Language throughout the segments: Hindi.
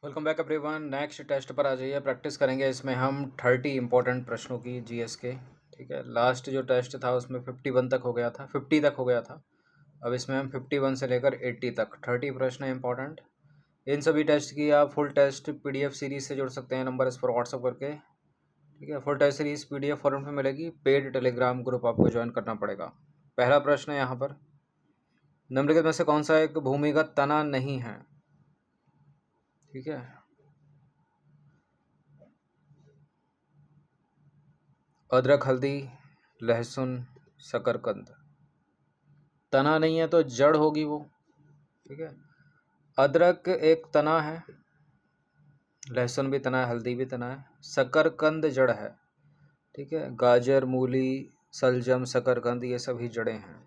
Welcome back everyone. Next test पर आ जाइए। प्रैक्टिस करेंगे इसमें हम 30 इंपॉर्टेंट प्रश्नों की जीएस के। ठीक है, लास्ट जो टेस्ट था उसमें 51 तक हो गया था, 50 तक हो गया था। अब इसमें हम 51 से लेकर 80 तक 30 प्रश्न इंपॉर्टेंट। इन सभी टेस्ट की आप फुल टेस्ट पीडीएफ सीरीज से जुड़ सकते हैं, नंबर इस पर व्हाट्सअप करके। ठीक है, full test series PDF format में मिलेगी। पेड टेलीग्राम ग्रुप आपको ज्वाइन करना पड़ेगा। पहला प्रश्न है यहाँ पर, निम्नलिखित में से कौन सा एक भूमिगत तना नहीं है? ठीक है, अदरक, हल्दी, लहसुन, शकरकंद। तना नहीं है तो जड़ होगी वो। ठीक है, अदरक एक तना है, लहसुन भी तना है, हल्दी भी तना है, शकरकंद जड़ है। ठीक है, गाजर, मूली, सलजम, शकरकंद ये सभी जड़ें हैं।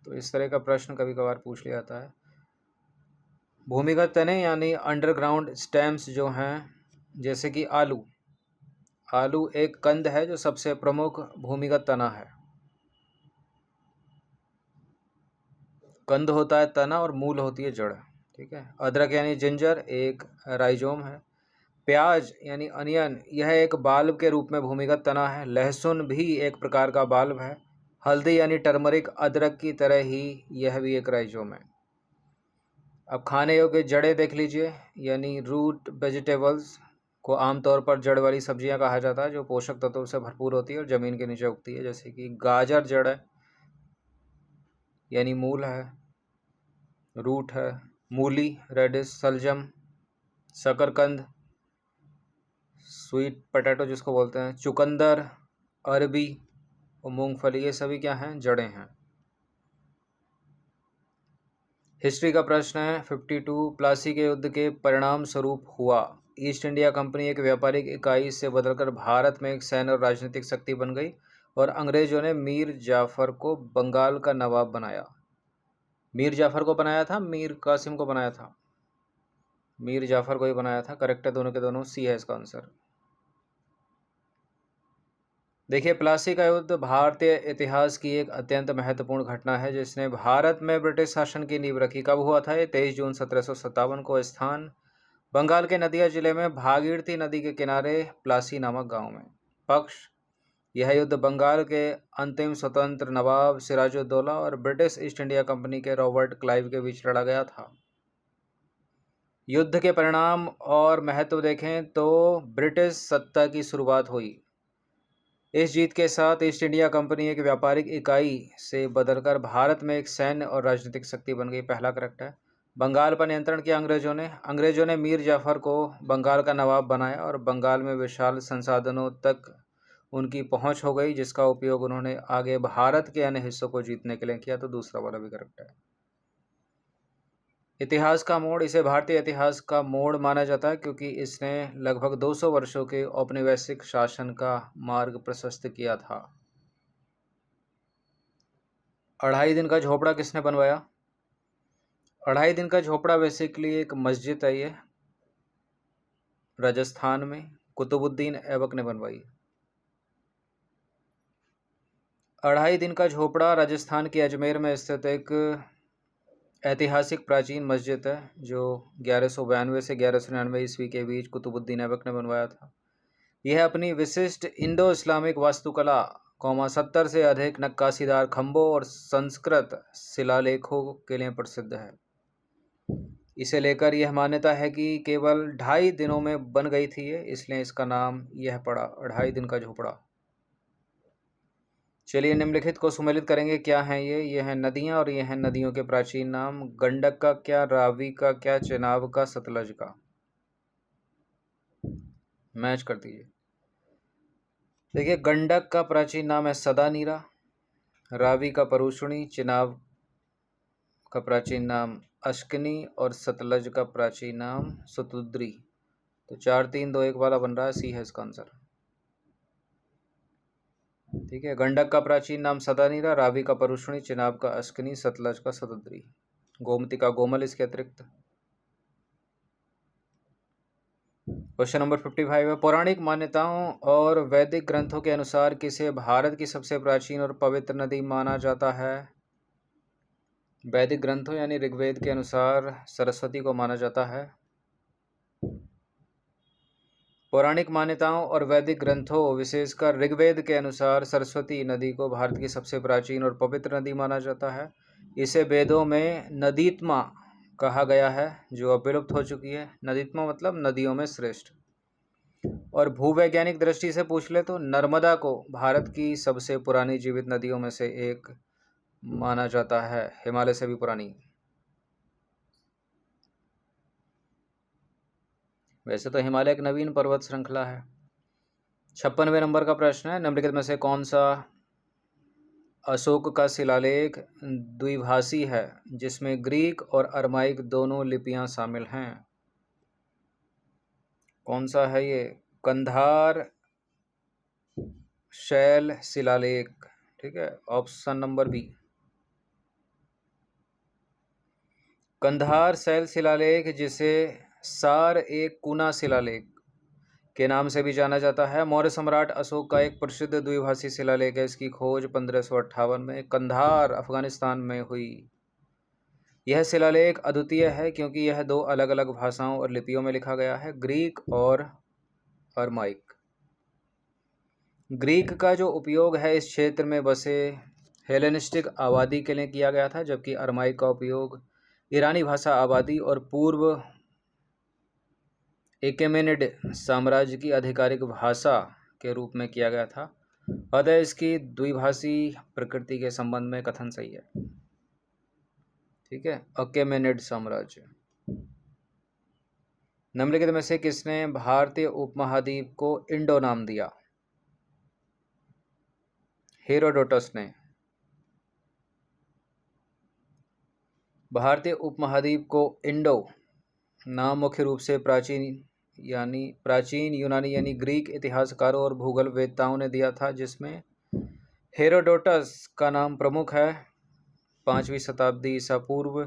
तो इस तरह का प्रश्न कभी कभार पूछ लिया जाता है। भूमिगत तने यानी अंडरग्राउंड स्टेम्स जो हैं, जैसे कि आलू। आलू एक कंद है जो सबसे प्रमुख भूमिगत तना है। कंद होता है तना और मूल होती है जड़। ठीक है, अदरक यानी जिंजर एक राइजोम है। प्याज यानी अनियन यह एक बाल्ब के रूप में भूमिगत तना है। लहसुन भी एक प्रकार का बाल्ब है। हल्दी यानी टर्मरिक अदरक की तरह ही यह भी एक राइजोम है। अब खाने योग्य जड़ें देख लीजिए, यानी रूट वेजिटेबल्स को आमतौर पर जड़ वाली सब्जियां कहा जाता है जो पोषक तत्वों से भरपूर होती है और ज़मीन के नीचे उगती है। जैसे कि गाजर जड़ है यानी मूल है, रूट है। मूली रेडिश, सलजम, शकरकंद स्वीट पोटैटो जिसको बोलते हैं, चुकंदर, अरबी और मूंगफली ये सभी क्या हैं? जड़ें हैं। हिस्ट्री का प्रश्न है 52, प्लासी के युद्ध के परिणाम स्वरूप हुआ। ईस्ट इंडिया कंपनी एक व्यापारिक इकाई से बदलकर भारत में एक सैन्य और राजनीतिक शक्ति बन गई और अंग्रेजों ने मीर जाफर को बंगाल का नवाब बनाया। मीर जाफर को बनाया था, मीर कासिम को बनाया था? मीर जाफर को ही बनाया था। करेक्ट है, दोनों के दोनों, सी है इसका आंसर। देखिए, प्लासी का युद्ध भारतीय इतिहास की एक अत्यंत महत्वपूर्ण घटना है जिसने भारत में ब्रिटिश शासन की नींव रखी। कब हुआ था ये? 23 जून 1757 को। स्थान बंगाल के नदिया जिले में भागीरथी नदी के किनारे प्लासी नामक गांव में। पक्ष, यह युद्ध बंगाल के अंतिम स्वतंत्र नवाब सिराजुद्दौला और ब्रिटिश ईस्ट इंडिया कंपनी के रॉबर्ट क्लाइव के बीच लड़ा गया था। युद्ध के परिणाम और महत्व देखें तो ब्रिटिश सत्ता की शुरुआत हुई। इस जीत के साथ ईस्ट इंडिया कंपनी एक व्यापारिक इकाई से बदलकर भारत में एक सैन्य और राजनीतिक शक्ति बन गई। पहला करेक्ट है। बंगाल पर नियंत्रण किया अंग्रेजों ने मीर जाफर को बंगाल का नवाब बनाया और बंगाल में विशाल संसाधनों तक उनकी पहुंच हो गई जिसका उपयोग उन्होंने आगे भारत के अन्य हिस्सों को जीतने के लिए किया। तो दूसरा वाला भी करेक्ट है। इतिहास का मोड़, इसे भारतीय इतिहास का मोड़ माना जाता है क्योंकि इसने लगभग 200 वर्षों के औपनिवेशिक शासन का मार्ग प्रशस्त किया था। 2.5 दिन का झोपड़ा किसने बनवाया? 2.5 दिन का झोपड़ा बेसिकली एक मस्जिद है, ये राजस्थान में कुतुबुद्दीन ऐबक ने बनवाई। 2.5 दिन का झोपड़ा राजस्थान के अजमेर में स्थित एक ऐतिहासिक प्राचीन मस्जिद है जो 1192 से 1199 ईस्वी के बीच कुतुबुद्दीन ऐबक ने बनवाया था। यह अपनी विशिष्ट इंडो इस्लामिक वास्तुकला 70 से अधिक नक्काशीदार खंभों और संस्कृत शिलालेखों के लिए प्रसिद्ध है। इसे लेकर यह मान्यता है कि केवल 2.5 दिनों में बन गई थी ये, इसलिए इसका नाम यह पड़ा, 2.5 दिन का झोपड़ा। चलिए निम्नलिखित को सुमेलित करेंगे। क्या हैं ये हैं नदियां और ये हैं नदियों के प्राचीन नाम। गंडक का क्या, रावी का क्या, चेनाब का, सतलज का? मैच कर दीजिए। देखिए, गंडक का प्राचीन नाम है सदानीरा, रावी का परुषणी, चेनाब का प्राचीन नाम अश्कनी और सतलज का प्राचीन नाम सतुद्री। तो 4 3 2 1 वाला बन रहा है, सी है इसका आंसर। ठीक है, गंडक का प्राचीन नाम सदानीरा, रावी का परुषणी, चेनाब का अश्कनी, सतलज का सतुद्री, गोमती का गोमल इसके अतिरिक्त। क्वेश्चन नंबर 55 है, पौराणिक मान्यताओं और वैदिक ग्रंथों के अनुसार किसे भारत की सबसे प्राचीन और पवित्र नदी माना जाता है? वैदिक ग्रंथों यानी ऋग्वेद के अनुसार सरस्वती को माना जाता है। पौराणिक मान्यताओं और वैदिक ग्रंथों विशेषकर ऋग्वेद के अनुसार सरस्वती नदी को भारत की सबसे प्राचीन और पवित्र नदी माना जाता है। इसे वेदों में नदीत्मा कहा गया है, जो अब विलुप्त हो चुकी है। नदीत्मा मतलब नदियों में श्रेष्ठ। और भूवैज्ञानिक दृष्टि से पूछ ले तो नर्मदा को भारत की सबसे पुरानी जीवित नदियों में से एक माना जाता है, हिमालय से भी पुरानी। वैसे तो हिमालय एक नवीन पर्वत श्रृंखला है। 56वें नंबर का प्रश्न है, निम्नलिखित में से कौन सा अशोक का शिलालेख द्विभाषी है जिसमें ग्रीक और अरमाइक दोनों लिपियां शामिल हैं? कौन सा है ये? कंधार शैल शिलालेख, ठीक है, ऑप्शन नंबर बी। कंधार शैल शिलालेख, जिसे सार एक कुना शिलालेख के नाम से भी जाना जाता है, मौर्य सम्राट अशोक का एक प्रसिद्ध द्विभाषी शिलालेख है। इसकी खोज 1558 में कंधार अफगानिस्तान में हुई। यह शिलालेख अद्वितीय है क्योंकि यह दो अलग अलग भाषाओं और लिपियों में लिखा गया है, ग्रीक और अरमाइक। ग्रीक का जो उपयोग है इस क्षेत्र में बसे हेलेनिस्टिक आबादी के लिए किया गया था, जबकि अरमाइक का उपयोग ईरानी भाषा आबादी और पूर्व एकेमेनिड साम्राज्य की आधिकारिक भाषा के रूप में किया गया था। अतः इसकी द्विभाषी प्रकृति के संबंध में कथन सही है। ठीक है, अकेमेनिड साम्राज्य। निम्नलिखित में से किसने भारतीय उपमहाद्वीप को इंडो नाम दिया? हेरोडोटस ने। भारतीय उपमहाद्वीप को इंडो नाम मुख्य रूप से प्राचीन यूनानी यानी ग्रीक इतिहासकारों और भूगोल वेत्ताओं ने दिया था, जिसमें हेरोडोटस का नाम प्रमुख है। 5वीं शताब्दी ईसा पूर्व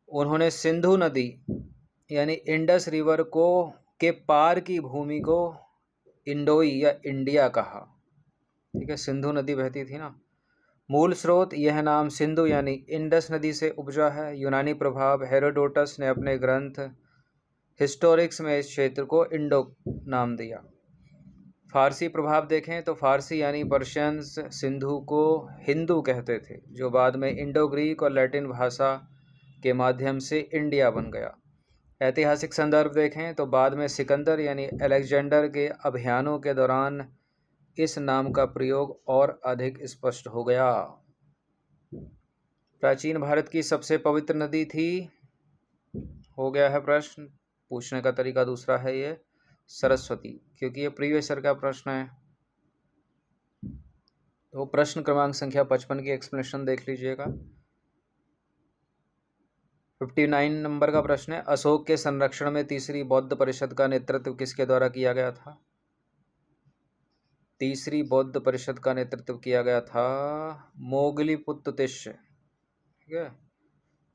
उन्होंने सिंधु नदी यानी इंडस रिवर के पार की भूमि को इंडोई या इंडिया कहा। ठीक है, सिंधु नदी बहती थी ना। मूल स्रोत यह नाम सिंधु यानी इंडस नदी से उपजा है। यूनानी प्रभाव हेरोडोटस ने अपने ग्रंथ हिस्टोरिक्स में इस क्षेत्र को इंडो नाम दिया। फारसी प्रभाव देखें तो फारसी यानी पर्शियंस सिंधु को हिंदू कहते थे, जो बाद में इंडो ग्रीक और लैटिन भाषा के माध्यम से इंडिया बन गया। ऐतिहासिक संदर्भ देखें तो बाद में सिकंदर यानी अलेक्जेंडर के अभियानों के दौरान इस नाम का प्रयोग और अधिक स्पष्ट हो गया। प्राचीन भारत की सबसे पवित्र नदी थी, हो गया है प्रश्न। पूछने का तरीका दूसरा है ये सरस्वती, क्योंकि ये प्रीवियस ईयर का प्रश्न है। तो प्रश्न क्रमांक संख्या 55 की एक्सप्लेनेशन देख लीजिएगा। 59 नंबर का प्रश्न है, अशोक के संरक्षण में तीसरी बौद्ध परिषद का नेतृत्व किसके द्वारा किया गया था? तीसरी बौद्ध परिषद का नेतृत्व किया गया था मोगलीपुत्र तिष्य। ठीक है,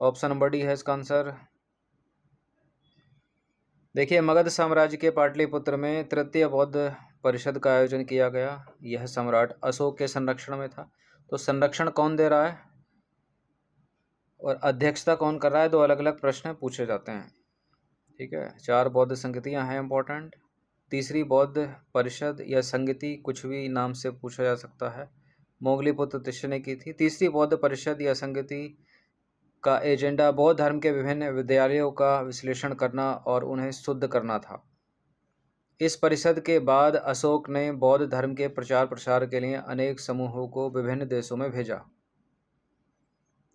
ऑप्शन नंबर डी है इसका आंसर। देखिए, मगध साम्राज्य के पाटलिपुत्र में तृतीय बौद्ध परिषद का आयोजन किया गया। यह सम्राट अशोक के संरक्षण में था। तो संरक्षण कौन दे रहा है और अध्यक्षता कौन कर रहा है, दो अलग अलग प्रश्न पूछे जाते हैं। ठीक है, 4 बौद्ध संगतियां हैं इंपॉर्टेंट। तीसरी बौद्ध परिषद या संगति कुछ भी नाम से पूछा जा सकता है, मोगलीपुत्र तिष्य ने की थी। तीसरी बौद्ध परिषद या संगति का एजेंडा बौद्ध धर्म के विभिन्न विद्यालयों का विश्लेषण करना और उन्हें शुद्ध करना था। इस परिषद के बाद अशोक ने बौद्ध धर्म के प्रचार प्रसार के लिए अनेक समूहों को विभिन्न देशों में भेजा।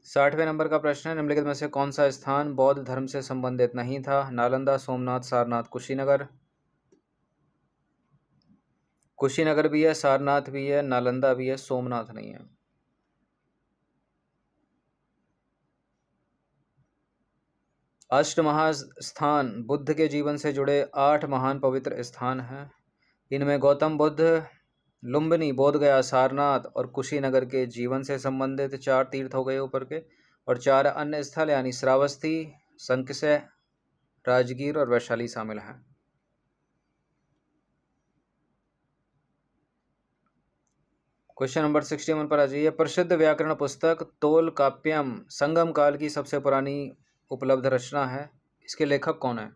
60वें नंबर का प्रश्न है, निम्नलिखित में से कौन सा स्थान बौद्ध धर्म से संबंधित नहीं था? नालंदा, सोमनाथ, सारनाथ, कुशीनगर। कुशीनगर भी है, सारनाथ भी है, नालंदा भी है, सोमनाथ नहीं है। अष्टमहास्थान बुद्ध के जीवन से जुड़े 8 महान पवित्र स्थान हैं। इनमें गौतम बुद्ध, लुम्बिनी, बोधगया, सारनाथ और कुशीनगर के जीवन से संबंधित 4 तीर्थ हो गए ऊपर के, और 4 अन्य स्थल यानी श्रावस्ती, संकिसय, राजगीर और वैशाली शामिल हैं। क्वेश्चन नंबर 61 पर आ जाइए। प्रसिद्ध व्याकरण पुस्तक तोलकाप्यम संगम काल की सबसे पुरानी उपलब्ध रचना है। इसके लेखक कौन है?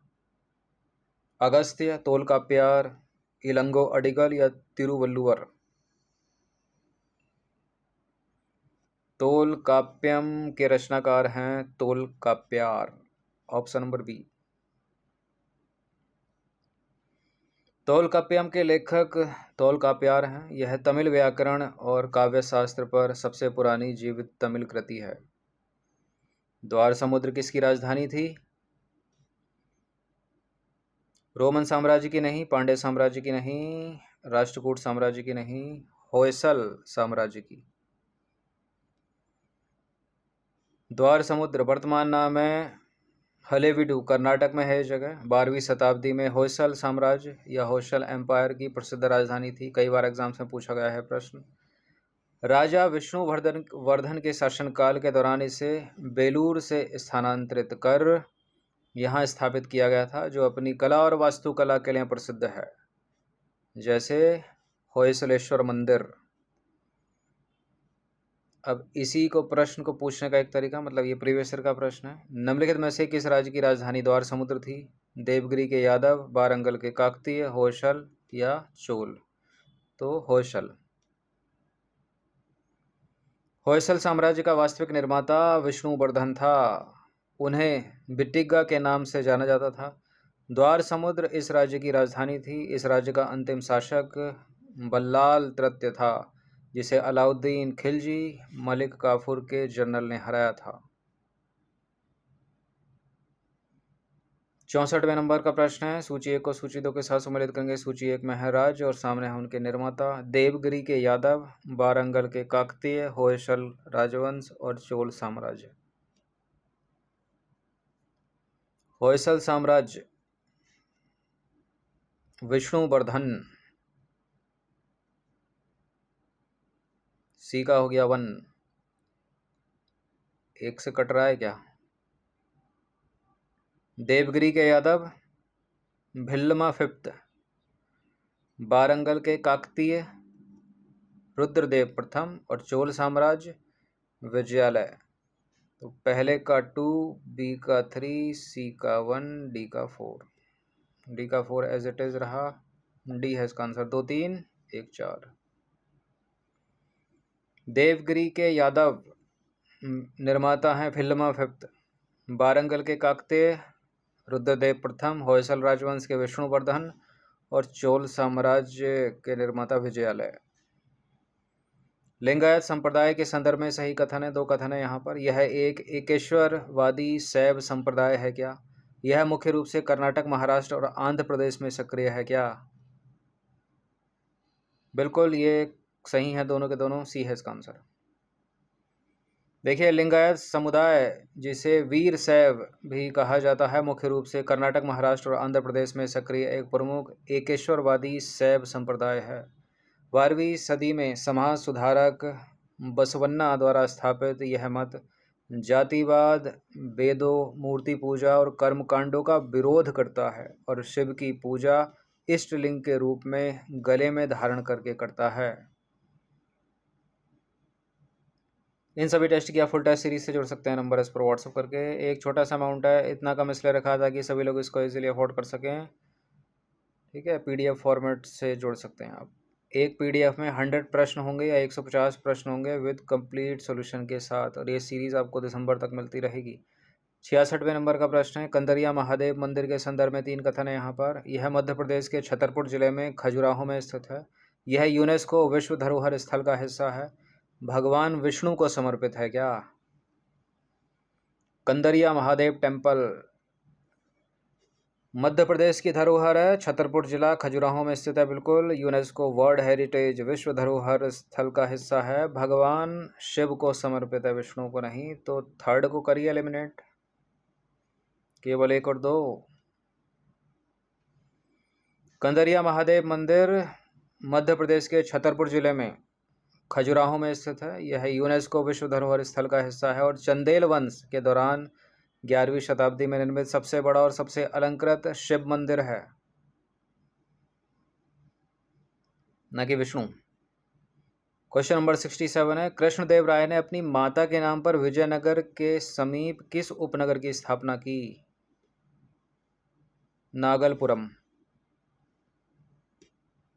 अगस्त्य, तोलकाप्यार, इलंगो अडिगल या तिरुवल्लुवर? तोलकाप्यम के रचनाकार हैं तोलकाप्यार, ऑप्शन नंबर बी। तोलकाप्यम के लेखक तोलकाप्यार हैं। यह तमिल व्याकरण और काव्य शास्त्र पर सबसे पुरानी जीवित तमिल कृति है। द्वार समुद्र किसकी राजधानी थी? रोमन साम्राज्य की नहीं, पांड्य साम्राज्य की नहीं, राष्ट्रकूट साम्राज्य की नहीं, होयसल साम्राज्य की। द्वार समुद्र वर्तमान नाम है हलेबीडु, कर्नाटक में है ये जगह। 12वीं शताब्दी में होयसल साम्राज्य या होयसल एम्पायर की प्रसिद्ध राजधानी थी। कई बार एग्जाम्स में पूछा गया है प्रश्न। राजा विष्णुवर्धन के शासनकाल के दौरान इसे बेलूर से स्थानांतरित कर यहाँ स्थापित किया गया था, जो अपनी कला और वास्तुकला के लिए प्रसिद्ध है, जैसे होयसलेश्वर मंदिर। अब इसी को प्रश्न को पूछने का एक तरीका, मतलब ये प्रीवियस ईयर का प्रश्न है। निम्नलिखित में से किस राज्य की राजधानी द्वार समुद्र थी? देवगिरी के यादव, वारंगल के काकतीय, होयसल या चोल? तो होयसल। होयसल साम्राज्य का वास्तविक निर्माता विष्णुवर्धन था। उन्हें बिट्टिगा के नाम से जाना जाता था। द्वार समुद्र इस राज्य की राजधानी थी। इस राज्य का अंतिम शासक बल्लाल तृतीय था, जिसे अलाउद्दीन खिलजी मलिक काफूर के जनरल ने हराया था। 64वें नंबर का प्रश्न है। सूची 1 को सूची 2 के साथ सम्मिलित करेंगे। सूची 1 में है राज्य और सामने है उनके निर्माता। देवगिरी के यादव, वारंगल के काकतीय, होयसल राजवंश और चोल साम्राज्य। होयसल साम्राज्य विष्णुवर्धन। सी का हो गया 1। 1 से कट रहा है क्या? देवगिरी के यादव भिल्लमा फिफ्थ, वारंगल के काकतीय रुद्रदेव प्रथम और चोल साम्राज्य विजयालय। तो पहले का 2, बी का 3, सी का 1, डी का 4। डी का 4 एज इट इज रहा। डी है इसका आंसर। 2 3 1 4। देवगिरी के यादव निर्माता हैं फिल्मा फिफ्थ, वारंगल के काकतीय रुद्रदेव प्रथम, होयसल राजवंश के विष्णुवर्धन और चोल साम्राज्य के निर्माता विजयालय। लिंगायत संप्रदाय के संदर्भ में सही कथन है। 2 कथन है यहाँ पर। यह एक एकेश्वरवादी शैव संप्रदाय है क्या? यह मुख्य रूप से कर्नाटक, महाराष्ट्र और आंध्र प्रदेश में सक्रिय है क्या? बिल्कुल ये सही है, दोनों के दोनों। सी है इसका आंसर। देखिए, लिंगायत समुदाय, जिसे वीर शैव भी कहा जाता है, मुख्य रूप से कर्नाटक, महाराष्ट्र और आंध्र प्रदेश में सक्रिय एक प्रमुख एकेश्वरवादी शैव संप्रदाय है। 12वीं सदी में समाज सुधारक बसवन्ना द्वारा स्थापित यह मत जातिवाद, वेदों, मूर्ति पूजा और कर्मकांडों का विरोध करता है और शिव की पूजा इष्टलिंग के रूप में गले में धारण करके करता है। इन सभी टेस्ट की आप फुल टेस्ट सीरीज से जोड़ सकते हैं नंबर इस पर व्हाट्सअप करके। एक छोटा सा अमाउंट है, इतना कम इसलिए रखा था कि सभी लोग इसको इजीली अफोर्ड कर सकें। ठीक है, पीडीएफ फॉर्मेट से जोड़ सकते हैं आप। एक पीडीएफ में 100 प्रश्न होंगे या 150 प्रश्न होंगे विद कंप्लीट सॉल्यूशन के साथ, और ये सीरीज़ आपको दिसंबर तक मिलती रहेगी। 66वें नंबर का प्रश्न है। कंदरिया महादेव मंदिर के संदर्भ में 3 कथन है यहाँ पर। यह मध्य प्रदेश के छतरपुर जिले में खजुराहो में स्थित है। यह यूनेस्को विश्व धरोहर स्थल का हिस्सा है। भगवान विष्णु को समर्पित है क्या? कंदरिया महादेव टेम्पल मध्य प्रदेश की धरोहर है। छतरपुर जिला खजुराहो में स्थित है। बिल्कुल, यूनेस्को वर्ल्ड हेरिटेज विश्व धरोहर स्थल का हिस्सा है। भगवान शिव को समर्पित है, विष्णु को नहीं। तो 3rd को करिए एलिमिनेट, केवल 1 और 2। कंदरिया महादेव मंदिर मध्य प्रदेश के छतरपुर जिले में खजुराहो में स्थित है। यह यूनेस्को विश्व धरोहर स्थल का हिस्सा है और चंदेल वंश के दौरान 11वीं शताब्दी में निर्मित सबसे बड़ा और सबसे अलंकृत शिव मंदिर है, न कि विष्णु। क्वेश्चन नंबर 67 है। कृष्णदेव राय ने अपनी माता के नाम पर विजयनगर के समीप किस उपनगर की स्थापना की? नागलपुरम।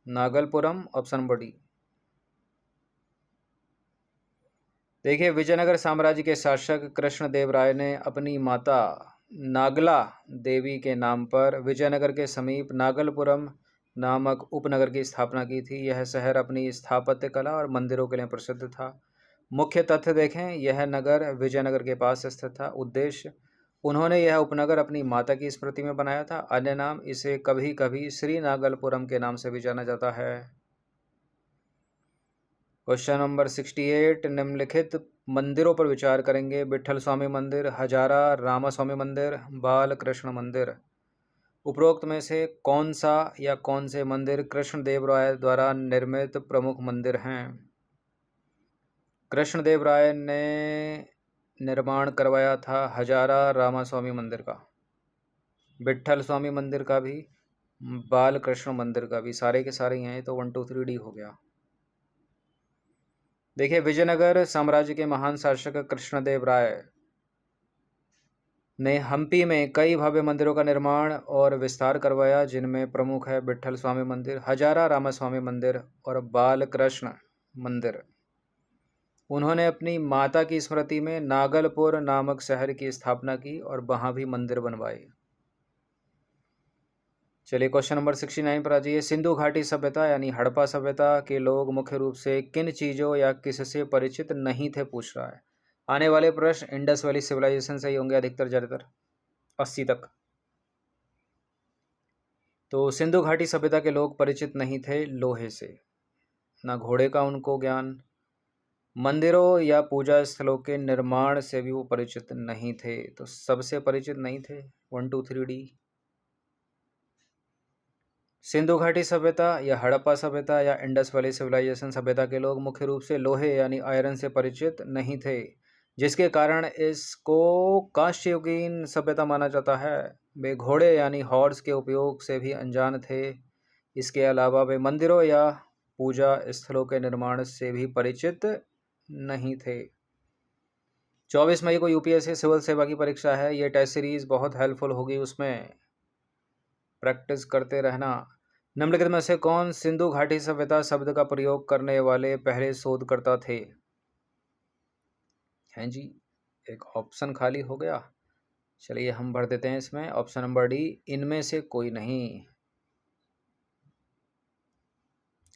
नागलपुरम, ऑप्शन नंबर डी। देखिए, विजयनगर साम्राज्य के शासक कृष्णदेव राय ने अपनी माता नागला देवी के नाम पर विजयनगर के समीप नागलपुरम नामक उपनगर की स्थापना की थी। यह शहर अपनी स्थापत्य कला और मंदिरों के लिए प्रसिद्ध था। मुख्य तथ्य देखें, यह नगर विजयनगर के पास स्थित था। उद्देश्य, उन्होंने यह उपनगर अपनी माता की स्मृति में बनाया था। अन्य नाम, इसे कभी कभी श्री नागलपुरम के नाम से भी जाना जाता है। क्वेश्चन नंबर 68, निम्नलिखित मंदिरों पर विचार करेंगे। विठल स्वामी मंदिर, हजारा रामास्वामी मंदिर, बालकृष्ण मंदिर। उपरोक्त में से कौन सा या कौन से मंदिर कृष्णदेव राय द्वारा निर्मित प्रमुख मंदिर हैं? कृष्णदेव राय ने निर्माण करवाया था हजारा रामास्वामी मंदिर का, विठल स्वामी मंदिर का भी, बालकृष्ण मंदिर का भी। सारे के सारे हैं, तो 1 2 3 डी हो गया। देखिए, विजयनगर साम्राज्य के महान शासक कृष्णदेव राय ने हम्पी में कई भव्य मंदिरों का निर्माण और विस्तार करवाया, जिनमें प्रमुख है विठल स्वामी मंदिर, हजारा रामास्वामी मंदिर और बालकृष्ण मंदिर। उन्होंने अपनी माता की स्मृति में नागलपुर नामक शहर की स्थापना की और वहां भी मंदिर बनवाए। चलिए, क्वेश्चन नंबर 69 पर आ जाइए। सिंधु घाटी सभ्यता यानी हड़प्पा सभ्यता के लोग मुख्य रूप से किन चीज़ों या किससे परिचित नहीं थे, पूछ रहा है। आने वाले प्रश्न इंडस वैली सिविलाइजेशन से ही होंगे अधिकतर, ज़्यादातर 80 तक। तो सिंधु घाटी सभ्यता के लोग परिचित नहीं थे लोहे से, ना घोड़े का उनको ज्ञान, मंदिरों या पूजा स्थलों के निर्माण से भी वो परिचित नहीं थे। तो सबसे परिचित नहीं थे, 1 2 3 डी। सिंधु घाटी सभ्यता या हड़प्पा सभ्यता या इंडस वैली सिविलाइजेशन सभ्यता के लोग मुख्य रूप से लोहे यानी आयरन से परिचित नहीं थे, जिसके कारण इसको कांस्ययुगीन सभ्यता माना जाता है। वे घोड़े यानी हॉर्स के उपयोग से भी अनजान थे। इसके अलावा वे मंदिरों या पूजा स्थलों के निर्माण से भी परिचित नहीं थे। 24 मई को यूपीएससी सिविल सेवा की परीक्षा है। ये टेस्ट सीरीज बहुत हेल्पफुल होगी, उसमें प्रैक्टिस करते रहना। निम्नलिखित में से कौन सिंधु घाटी सभ्यता शब्द का प्रयोग करने वाले पहले शोधकर्ता थे? हैं जी, एक ऑप्शन खाली हो गया। चलिए हम भर देते हैं इसमें, ऑप्शन नंबर डी, इनमें से कोई नहीं।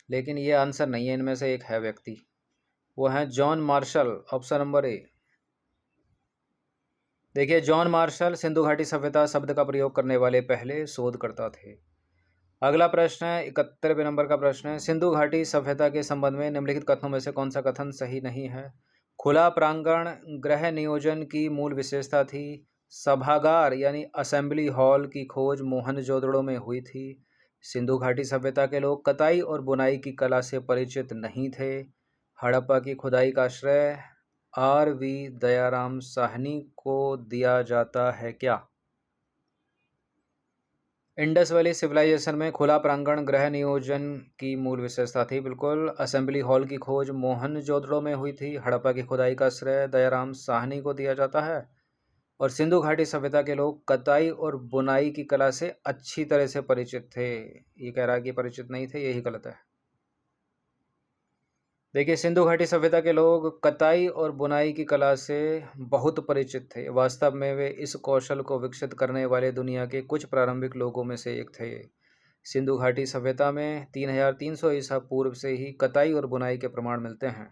लेकिन ये आंसर नहीं है, इनमें से एक है व्यक्ति, वो है John Marshall, option number A. देखिए, जॉन मार्शल सिंधु घाटी सभ्यता शब्द का प्रयोग करने वाले पहले शोधकर्ता थे। अगला प्रश्न है 71वें नंबर का प्रश्न है, सिंधु घाटी सभ्यता के संबंध में निम्नलिखित कथनों में से कौन सा कथन सही नहीं है? खुला प्रांगण गृह नियोजन की मूल विशेषता थी। सभागार यानी असेंबली हॉल की खोज मोहनजोदड़ो में हुई थी। सिंधु घाटी सभ्यता के लोग कताई और बुनाई की कला से परिचित नहीं थे। हड़प्पा की खुदाई का श्रेय आर.वी. दयाराम साहनी को दिया जाता है क्या? इंडस वैली सिविलाइजेशन में खुला प्रांगण गृह नियोजन की मूल विशेषता थी, बिल्कुल। असेंबली हॉल की खोज मोहनजोदड़ो में हुई थी। हड़प्पा की खुदाई का श्रेय दयाराम साहनी को दिया जाता है। और सिंधु घाटी सभ्यता के लोग कताई और बुनाई की कला से अच्छी तरह से परिचित थे। ये कह रहा है कि परिचित नहीं थे, यही गलत है। देखिए, सिंधु घाटी सभ्यता के लोग कताई और बुनाई की कला से बहुत परिचित थे। वास्तव में वे इस कौशल को विकसित करने वाले दुनिया के कुछ प्रारंभिक लोगों में से एक थे। सिंधु घाटी सभ्यता में 3300 ईसा पूर्व से ही कताई और बुनाई के प्रमाण मिलते हैं।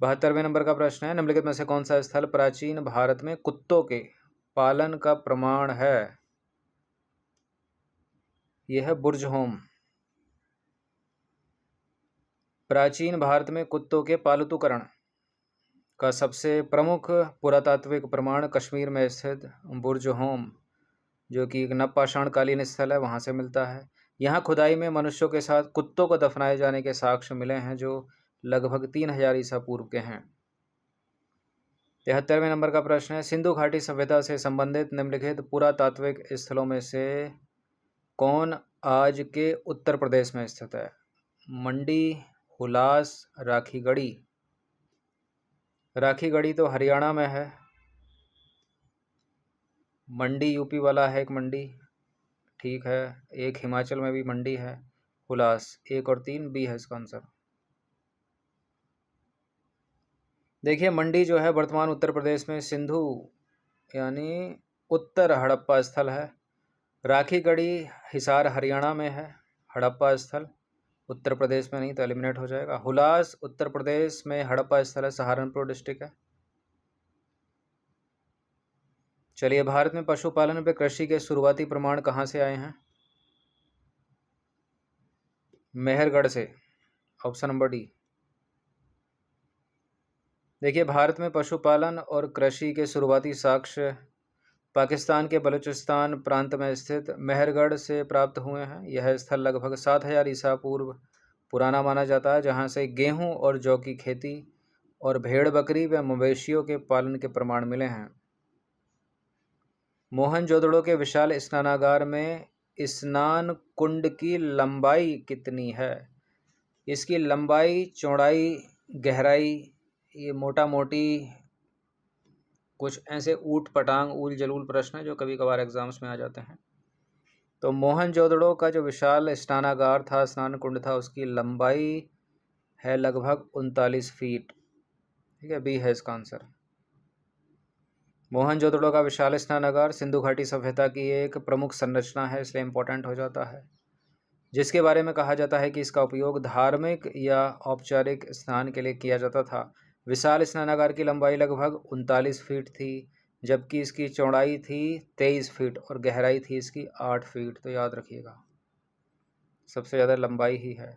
72वें नंबर का प्रश्न है, निम्नलिखित में से कौन सा स्थल प्राचीन भारत में कुत्तों के पालन का प्रमाण है? यह है बुर्जहोम। प्राचीन भारत में कुत्तों के पालतूकरण का सबसे प्रमुख पुरातात्विक प्रमाण कश्मीर में स्थित बुर्जहोम, जो कि एक नवपाषाणकालीन स्थल है, वहाँ से मिलता है। यहाँ खुदाई में मनुष्यों के साथ कुत्तों को दफनाए जाने के साक्ष्य मिले हैं, जो लगभग 3000 ईसा पूर्व के हैं। 73वें नंबर का प्रश्न है, सिंधु घाटी सभ्यता से संबंधित निम्नलिखित पुरातात्विक स्थलों में से कौन आज के उत्तर प्रदेश में स्थित है? मंडी, हुलास, राखीगढ़ी। राखीगढ़ी तो हरियाणा में है। मंडी यूपी वाला है एक मंडी, ठीक है। एक हिमाचल में भी मंडी है। हुलास 1 और 3 बी है इसका आंसर। देखिए मंडी जो है वर्तमान उत्तर प्रदेश में सिंधु यानी उत्तर हड़प्पा स्थल है। राखीगढ़ी हिसार हरियाणा में है। हड़प्पा स्थल उत्तर प्रदेश में नहीं तो एलिमिनेट हो जाएगा। हुलास उत्तर प्रदेश में हड़प्पा स्थल है, सहारनपुर डिस्ट्रिक्ट है। चलिए भारत में पशुपालन पे कृषि के शुरुआती प्रमाण कहाँ से आए हैं? मेहरगढ़ से, ऑप्शन नंबर डी। देखिए भारत में पशुपालन और कृषि के शुरुआती साक्ष्य पाकिस्तान के बलूचिस्तान प्रांत में स्थित मेहरगढ़ से प्राप्त हुए हैं। यह स्थल लगभग 7000 ईसा पूर्व पुराना माना जाता है, जहाँ से गेहूं और जौ की खेती और भेड़ बकरी व मवेशियों के पालन के प्रमाण मिले हैं। मोहनजोदड़ो के विशाल स्नानागार में स्नान कुंड की लंबाई कितनी है? इसकी लंबाई, चौड़ाई, गहराई, ये मोटा मोटी कुछ ऐसे ऊट पटांग ऊल जलूल प्रश्न है जो कभी कभार एग्जाम्स में आ जाते हैं। तो मोहनजोदड़ो का जो विशाल स्नानागार था, स्नान कुंड था, उसकी लंबाई है लगभग 39 फीट। ठीक है, बी है इसका आंसर। मोहनजोदड़ो का विशाल स्नानागार सिंधु घाटी सभ्यता की एक प्रमुख संरचना है, इसलिए इम्पोर्टेंट हो जाता है, जिसके बारे में कहा जाता है कि इसका उपयोग धार्मिक या औपचारिक स्नान के लिए किया जाता था। विशाल स्नानागार की लंबाई लगभग 39 फीट थी, जबकि इसकी चौड़ाई थी 23 फीट और गहराई थी इसकी 8 फीट। तो याद रखिएगा सबसे ज़्यादा लंबाई ही है।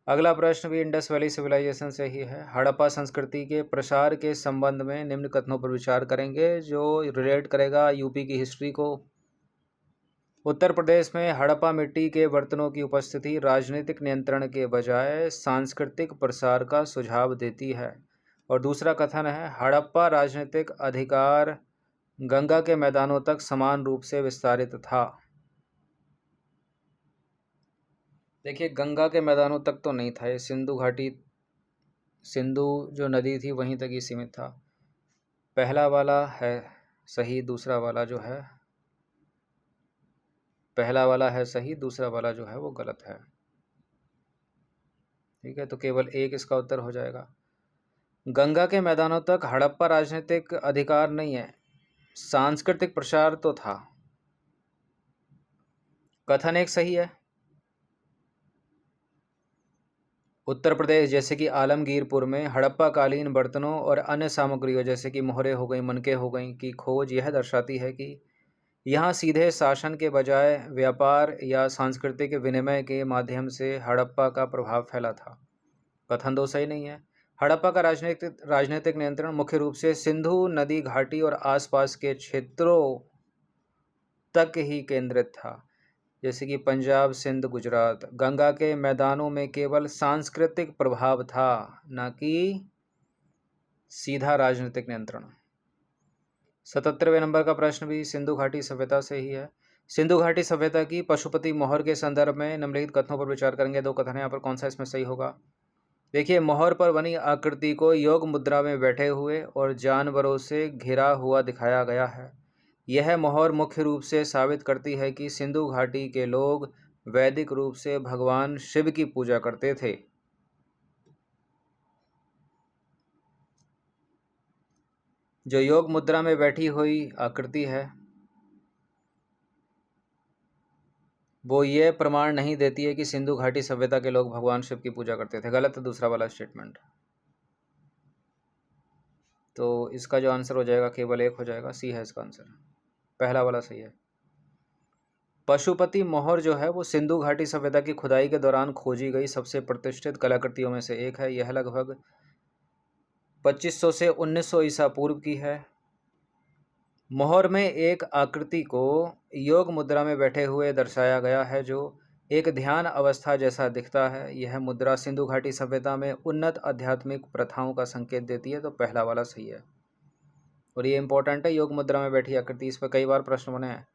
अगला प्रश्न भी इंडस वैली सिविलाइजेशन से ही है। हड़प्पा संस्कृति के प्रसार के संबंध में निम्न कथनों पर विचार करेंगे, जो रिलेट करेगा यूपी की हिस्ट्री को। उत्तर प्रदेश में हड़प्पा मिट्टी के बर्तनों की उपस्थिति राजनीतिक नियंत्रण के बजाय सांस्कृतिक प्रसार का सुझाव देती है। और दूसरा कथन है, हड़प्पा राजनीतिक अधिकार गंगा के मैदानों तक समान रूप से विस्तारित था। देखिए गंगा के मैदानों तक तो नहीं था, ये सिंधु घाटी, सिंधु जो नदी थी वहीं तक ही सीमित था। पहला वाला है सही, दूसरा वाला जो है, पहला वाला है सही, दूसरा वाला जो है वो गलत है। ठीक है, तो केवल एक इसका उत्तर हो जाएगा। गंगा के मैदानों तक हड़प्पा राजनीतिक अधिकार नहीं है, सांस्कृतिक प्रसार तो था। कथन एक सही है। उत्तर प्रदेश जैसे कि आलमगीरपुर में हड़प्पा कालीन बर्तनों और अन्य सामग्रियों जैसे कि मोहरें हो गई, मनके हो गई की खोज यह दर्शाती है कि यहाँ सीधे शासन के बजाय व्यापार या सांस्कृतिक विनिमय के माध्यम से हड़प्पा का प्रभाव फैला था। कथन दो सही नहीं है। हड़प्पा का राजनीतिक नियंत्रण मुख्य रूप से सिंधु नदी घाटी और आसपास के क्षेत्रों तक ही केंद्रित था, जैसे कि पंजाब, सिंध, गुजरात। गंगा के मैदानों में केवल सांस्कृतिक प्रभाव था, न कि सीधा राजनीतिक नियंत्रण। 77वें नंबर का प्रश्न भी सिंधु घाटी सभ्यता से ही है। सिंधु घाटी सभ्यता की पशुपति मोहर के संदर्भ में निम्नलिखित कथनों पर विचार करेंगे। दो कथन है यहाँ पर, कौन सा इसमें सही होगा? देखिए मोहर पर बनी आकृति को योग मुद्रा में बैठे हुए और जानवरों से घिरा हुआ दिखाया गया है। यह मोहर मुख्य रूप से साबित करती है कि सिंधु घाटी के लोग वैदिक रूप से भगवान शिव की पूजा करते थे। जो योग मुद्रा में बैठी हुई आकृति है वो ये प्रमाण नहीं देती है कि सिंधु घाटी सभ्यता के लोग भगवान शिव की पूजा करते थे। गलत है दूसरा वाला स्टेटमेंट। तो इसका जो आंसर हो जाएगा केवल एक हो जाएगा, सी है इसका आंसर, पहला वाला सही है। पशुपति मोहर जो है वो सिंधु घाटी सभ्यता की खुदाई के दौरान खोजी गई सबसे प्रतिष्ठित कलाकृतियों में से एक है। यह लगभग 2500 से 1900 ईसा पूर्व की है। मोहर में एक आकृति को योग मुद्रा में बैठे हुए दर्शाया गया है, जो एक ध्यान अवस्था जैसा दिखता है। यह मुद्रा सिंधु घाटी सभ्यता में उन्नत आध्यात्मिक प्रथाओं का संकेत देती है। तो पहला वाला सही है और ये इंपॉर्टेंट है, योग मुद्रा में बैठी आकृति, इस पर कई बार प्रश्न बने हैं।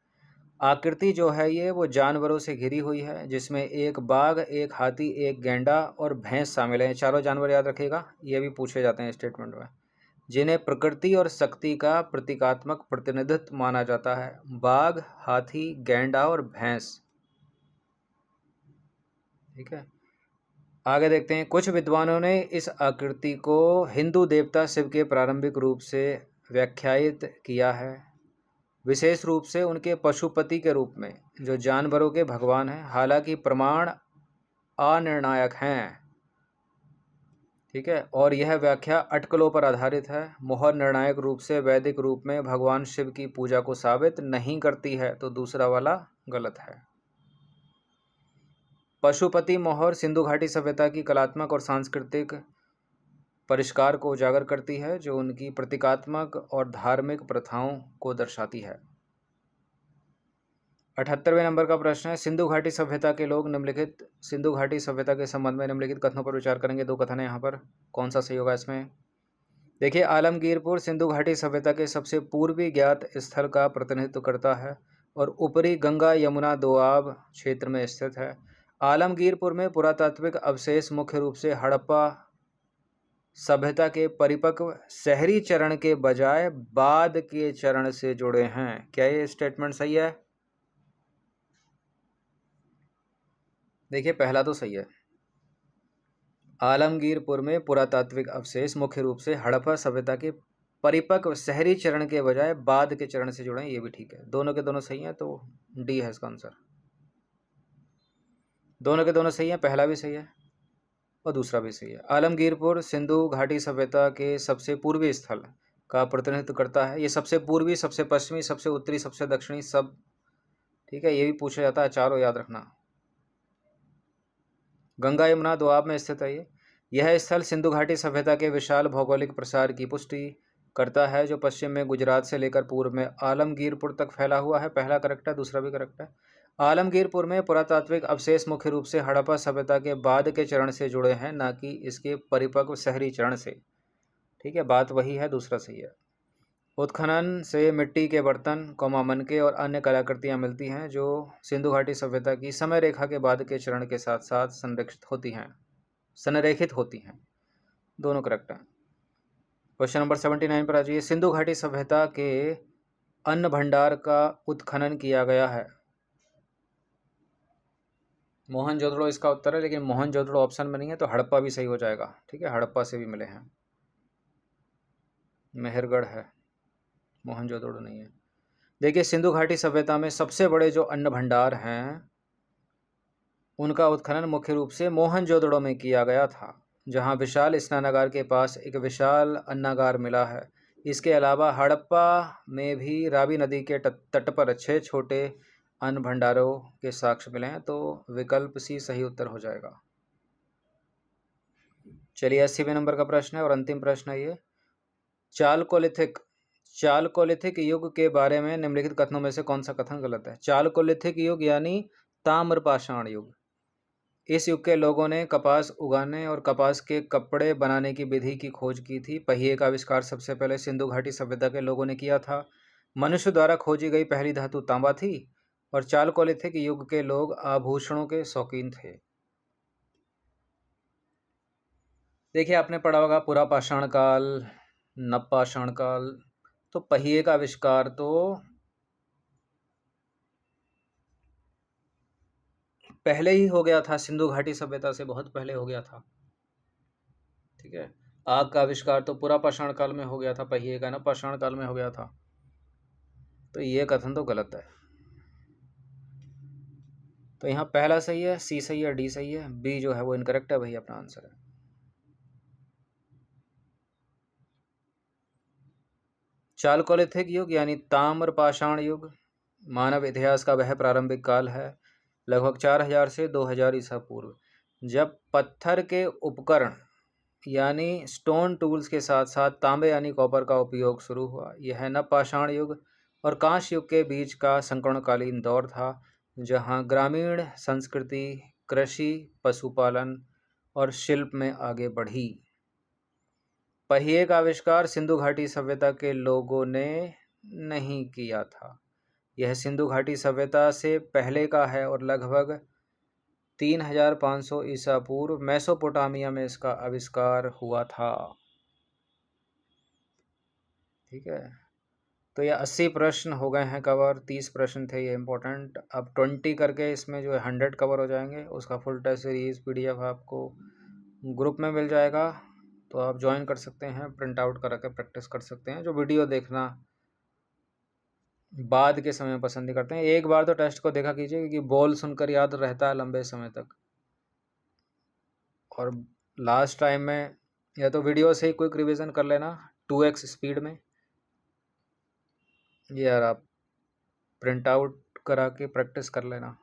आकृति जो है ये वो जानवरों से घिरी हुई है, जिसमें एक बाघ, एक हाथी, एक गैंडा और भैंस शामिल हैं। चारों जानवर याद रखिएगा, ये भी पूछे जाते हैं स्टेटमेंट में, जिन्हें प्रकृति और शक्ति का प्रतीकात्मक प्रतिनिधित्व माना जाता है। बाघ, हाथी, गैंडा और भैंस। ठीक है, आगे देखते हैं। कुछ विद्वानों ने इस आकृति को हिंदू देवता शिव के प्रारंभिक रूप से व्याख्यायित किया है, विशेष रूप से उनके पशुपति के रूप में, जो जानवरों के भगवान हैं। हालांकि प्रमाण अनिर्णायक हैं, ठीक है, और यह व्याख्या अटकलों पर आधारित है। मोहर निर्णायक रूप से वैदिक रूप में भगवान शिव की पूजा को साबित नहीं करती है, तो दूसरा वाला गलत है। पशुपति मोहर सिंधु घाटी सभ्यता की कलात्मक और सांस्कृतिक परिष्कार को उजागर करती है, जो उनकी प्रतीकात्मक और धार्मिक प्रथाओं को दर्शाती है। 78वें नंबर का प्रश्न है, सिंधु घाटी सभ्यता के लोग निम्नलिखित सिंधु घाटी सभ्यता के संबंध में निम्नलिखित कथनों पर विचार करेंगे। दो कथन है यहाँ पर, कौन सा सही होगा इसमें? देखिए, आलमगीरपुर सिंधु घाटी सभ्यता के सबसे पूर्वी ज्ञात स्थल का प्रतिनिधित्व करता है और ऊपरी गंगा यमुना दोआब क्षेत्र में स्थित है। आलमगीरपुर में पुरातात्विक अवशेष मुख्य रूप से हड़प्पा सभ्यता के परिपक्व शहरी चरण के बजाय बाद के चरण से जुड़े हैं। क्या ये स्टेटमेंट सही है? देखिए, पहला तो सही है। आलमगीरपुर में पुरातात्विक अवशेष मुख्य रूप से हड़प्पा सभ्यता के परिपक्व शहरी चरण के बजाय बाद के चरण से जुड़े हैं, ये भी ठीक है। दोनों के दोनों सही हैं, तो डी है इसका आंसर। दोनों के दोनों सही हैं, पहला भी सही है और दूसरा भी सही है। आलमगीरपुर सिंधु घाटी सभ्यता के सबसे पूर्वी स्थल का प्रतिनिधित्व करता है। ये सबसे पूर्वी, सबसे पश्चिमी, सबसे उत्तरी, सबसे दक्षिणी, सब ठीक है, ये भी पूछा जाता है, चारों याद रखना। गंगा यमुना दोआब में स्थित है यह स्थल सिंधु घाटी सभ्यता के विशाल भौगोलिक प्रसार की पुष्टि करता है, जो पश्चिम में गुजरात से लेकर पूर्व में आलमगीरपुर तक फैला हुआ है। पहला करेक्ट है, दूसरा भी करेक्ट है। आलमगीरपुर में पुरातात्विक अवशेष मुख्य रूप से हड़प्पा सभ्यता के बाद के चरण से जुड़े हैं, न कि इसके परिपक्व शहरी चरण से। ठीक है, बात वही है, दूसरा सही है। उत्खनन से मिट्टी के बर्तन, मनके और अन्य कलाकृतियाँ मिलती हैं, जो सिंधु घाटी सभ्यता की समय रेखा के बाद के चरण के साथ साथ संरेखित होती हैं। दोनों करेक्ट हैं। क्वेश्चन नंबर 79 पर आ जाइए। सिंधु घाटी सभ्यता के अन्न भंडार का उत्खनन किया गया है। मोहनजोदड़ो इसका उत्तर है, लेकिन मोहनजोदड़ो ऑप्शन में नहीं है, तो हड़प्पा भी सही हो जाएगा। ठीक है, हड़प्पा से भी मिले हैं। मेहरगढ़ है, मोहनजोदड़ो नहीं है। देखिए, सिंधु घाटी सभ्यता में सबसे बड़े जो अन्न भंडार हैं, उनका उत्खनन मुख्य रूप से मोहनजोदड़ो में किया गया था, जहां विशाल स्नानागार के पास एक विशाल अन्नागार मिला है। इसके अलावा हड़प्पा में भी रावी नदी के तट पर 6 छोटे अन्न भंडारों के साक्ष्य मिले हैं, तो विकल्प सी सही उत्तर हो जाएगा। चलिए, 80वें नंबर का प्रश्न है और अंतिम प्रश्न है ये। चालकोलिथिक युग के बारे में निम्नलिखित कथनों में से कौन सा कथन गलत है? चालकोलिथिक युग यानी ताम्रपाषाण युग। इस युग के लोगों ने कपास उगाने और कपास के कपड़े बनाने की विधि की खोज की थी। पहिए का आविष्कार सबसे पहले सिंधु घाटी सभ्यता के लोगों ने किया था। मनुष्य द्वारा खोजी गई पहली धातु तांबा थी और चालकोलिथिक युग के लोग आभूषणों के शौकीन थे। देखिए, आपने पढ़ा होगा पुरापाषाण काल, नवपाषाण काल, तो पहिए का आविष्कार तो पहले ही हो गया था, सिंधु घाटी सभ्यता से बहुत पहले हो गया था। ठीक है, आग का आविष्कार तो पुरापाषाण काल में हो गया था, पहिए का नवपाषाण काल में हो गया था। तो ये कथन तो गलत है। तो यहाँ पहला सही है, सी सही है, डी सही है, बी जो है वो इनकरेक्ट है, वही अपना आंसर है। चालकोलिथिक युग यानी ताम्रपाषाण युग मानव इतिहास का वह प्रारंभिक काल है, लगभग 4000 से 2000 ईसा पूर्व, जब पत्थर के उपकरण यानी स्टोन टूल्स के साथ साथ तांबे यानी कॉपर का उपयोग शुरू हुआ। यह नवपाषाण युग और कांस्य युग के बीच का संकरणकालीन दौर था, जहां ग्रामीण संस्कृति कृषि, पशुपालन और शिल्प में आगे बढ़ी। पहिए का आविष्कार सिंधु घाटी सभ्यता के लोगों ने नहीं किया था। यह सिंधु घाटी सभ्यता से पहले का है और लगभग 3500 ईसा पूर्व मेसोपोटामिया में इसका आविष्कार हुआ था। ठीक है, तो ये 80 प्रश्न हो गए हैं कवर, 30 प्रश्न थे ये इम्पोर्टेंट। अब 20 करके इसमें जो है 100 कवर हो जाएंगे। उसका फुल टेस्ट सीरीज़ PDF आपको ग्रुप में मिल जाएगा, तो आप ज्वाइन कर सकते हैं, प्रिंट आउट करा के प्रैक्टिस कर सकते हैं। जो वीडियो देखना बाद के समय में पसंद नहीं करते हैं, एक बार तो टेस्ट को देखा कीजिए, क्योंकि बोल सुनकर याद रहता है लंबे समय तक। और लास्ट टाइम में या तो वीडियो से ही क्विक रिवीजन कर लेना 2x स्पीड में, यार आप प्रिंट आउट करा के प्रैक्टिस कर लेना।